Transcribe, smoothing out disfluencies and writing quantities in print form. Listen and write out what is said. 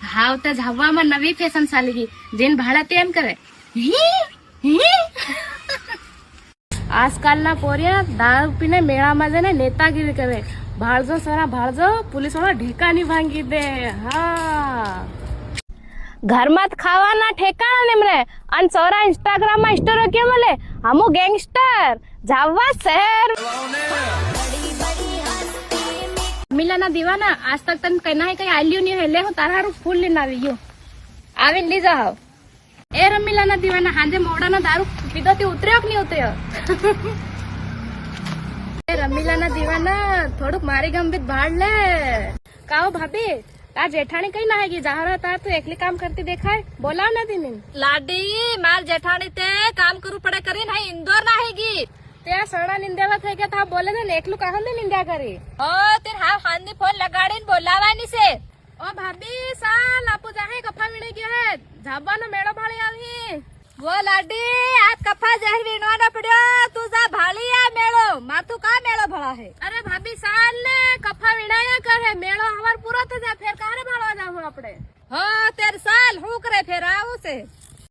હાવ તો ઝાવવામાં નવી ફેશન ચાલી ગઈ જેન ભાડા તેમ કરે આજકાલના પોરિયા દારૂ પીને મેળામાં જઈને નેતાગીરી કરે ભાળજો સરા ભાળજો પોલીસ વાળા ઢીકાની ભાંગી દે હા ઘરમાં ખાવાના ઠેકાણા ને અને સોરા ઇન્સ્ટાગ્રામ માં સ્ટોરી કેમ મળે હમુ ગેંગસ્ટર જાવા શહેર મિલાના દીવાના આજ તક તને કઈ ના કઈ આલ્યું નહીં હે લે હું તારા હારું ફૂલ લઈને આવી ગયો આવીને લઈ જાવ એ રમીલાના દીવાના હાંજે મોડાનો દારૂ પીધો તે ઉતર્યો કે નહીં ઉતર્યો એ રમીલાના દીવાના થોડુંક મારી ગંભીર ભાડ લે કાઓ ભાભી આ જેઠાણી કઈ ના હેગી જાહરા તાર તું એકલી કામ કરતી દેખાય બોલાવ નથી ને લાડી માર જેઠાણી તે કામ કરવું પડે કરીને હા ઇન્દોર ના હેગી ત્યાં સણા નિંદાવા થઈ ગયા તા બોલે ને એકલું કાહન ને નિંદા કરી ઓ તેર હા હાંદી ફોન લગાડીને બોલાવાની છે ઓ ભાભી સાલ આપુ જાહે કફા વીણી ગયો હે ઝાબાનો મેળો ભાળી આવી વો લાડી આજ કફા જહરી નો પડ્યો તું જા ભાળી આ મેળો માથું કા મેળો ભળા હે અરે ભાભી સાલ ને કફા વીણાયા કરે મેળો હવાર પૂરો થઈ જાય ફેર કારે ભાળવા જાવ આપણે હા તેર સાલ હું કરે ફેર આવું છે